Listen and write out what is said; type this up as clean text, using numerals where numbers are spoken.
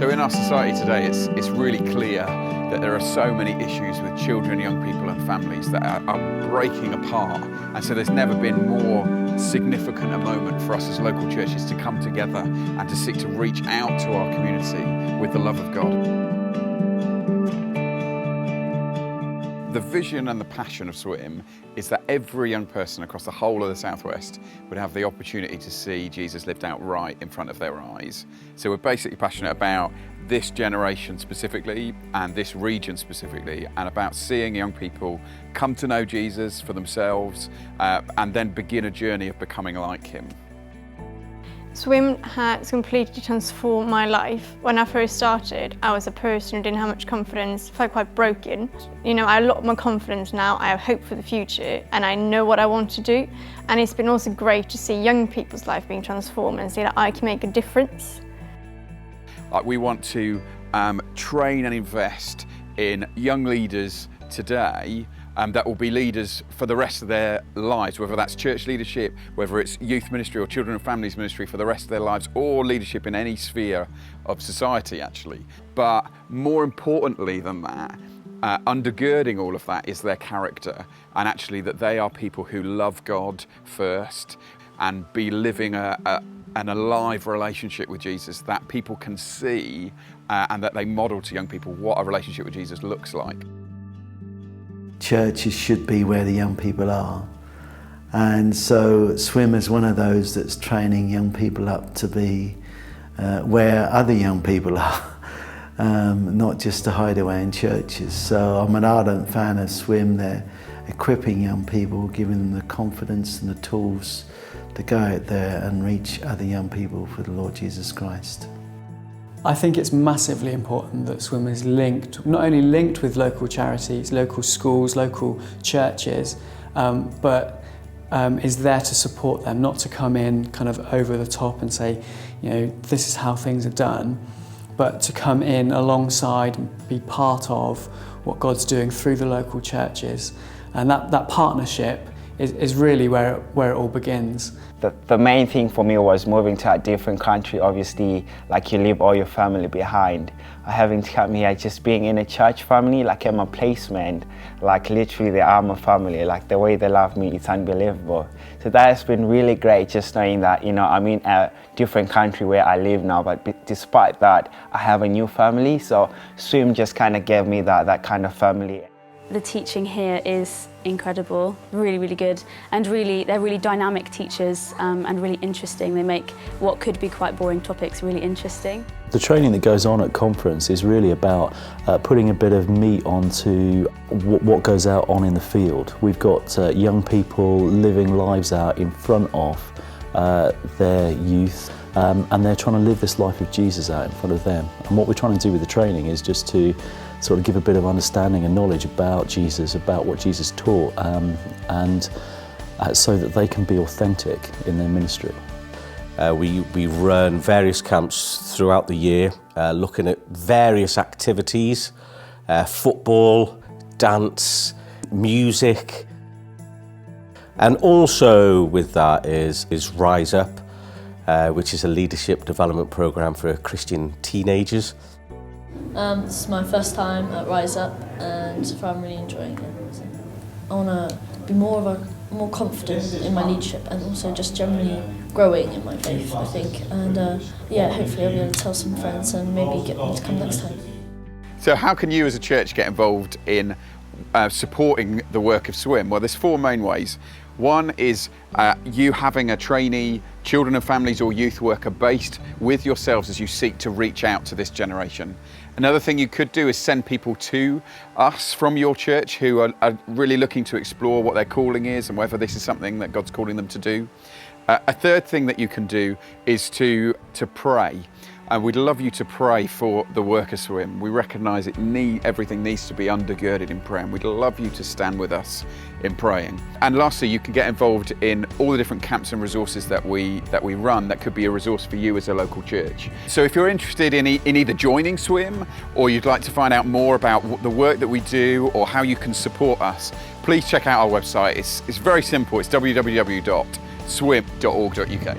So in our society today, it's really clear that there are so many issues with children, young people and families that are breaking apart. And so there's never been more significant a moment for us as local churches to come together and to seek to reach out to our community with the love of God. The vision and the passion of SWYM is that every young person across the whole of the Southwest would have the opportunity to see Jesus lived out right in front of their eyes. So we're basically passionate about this generation specifically and this region specifically, and about seeing young people come to know Jesus for themselves and then begin a journey of becoming like him. SWYM has completely transformed my life. When I first started, I was a person who didn't have much confidence, felt quite broken. You know, I have a lot more confidence now, I have hope for the future, and I know what I want to do. And it's been also great to see young people's life being transformed and see that I can make a difference. We want to train and invest in young leaders today that will be leaders for the rest of their lives, whether that's church leadership, whether it's youth ministry or children and families ministry for the rest of their lives, or leadership in any sphere of society actually. But more importantly than that, undergirding all of that is their character, and actually that they are people who love God first and be living an alive relationship with Jesus that people can see and that they model to young people what a relationship with Jesus looks like. Churches should be where the young people are, and so SWYM is one of those that's training young people up to be where other young people are, not just to hide away in churches. So I'm an ardent fan of SWYM. They're equipping young people, giving them the confidence and the tools to go out there and reach other young people for the Lord Jesus Christ. I think it's massively important that SWYM is linked, not only linked with local charities, local schools, local churches, but is there to support them, not to come in kind of over the top and say, you know, this is how things are done, but to come in alongside and be part of what God's doing through the local churches. And that partnership is really where it all begins. The main thing for me was moving to a different country. Obviously, like, you leave all your family behind. Having to come here, just being in a church family, like I'm a placement, like literally they are my family, like the way they love me, it's unbelievable. So that has been really great, just knowing that, you know, I'm in a different country where I live now, but despite that, I have a new family. So SWYM just kind of gave me that kind of family. The teaching here is incredible, really, really good, and they're really dynamic teachers and really interesting. They make what could be quite boring topics really interesting. The training that goes on at conference is really about putting a bit of meat onto what goes out on in the field. We've got young people living lives out in front of their youth, and they're trying to live this life of Jesus out in front of them. And what we're trying to do with the training is just to sort of give a bit of understanding and knowledge about Jesus, about what Jesus taught, and so that they can be authentic in their ministry. We run various camps throughout the year, looking at various activities, football, dance, music, and also with that is Rise Up, which is a leadership development program for Christian teenagers. This is my first time at Rise Up, and so far I'm really enjoying it. So I want to be more confident in my leadership, and also just generally growing in my faith, I think. And yeah, hopefully I'll be able to tell some friends and maybe get them to come next time. So how can you as a church get involved in supporting the work of SWYM? Well, there's four main ways. One is you having a trainee, children and families or youth worker based with yourselves as you seek to reach out to this generation. Another thing you could do is send people to us from your church who are really looking to explore what their calling is and whether this is something that God's calling them to do. A third thing that you can do is to pray. And we'd love you to pray for the work of SWYM. We recognise everything needs to be undergirded in prayer, and we'd love you to stand with us in praying. And lastly, you can get involved in all the different camps and resources that we run that could be a resource for you as a local church. So if you're interested in either joining SWYM, or you'd like to find out more about the work that we do or how you can support us, please check out our website. It's very simple. It's www.swym.org.uk.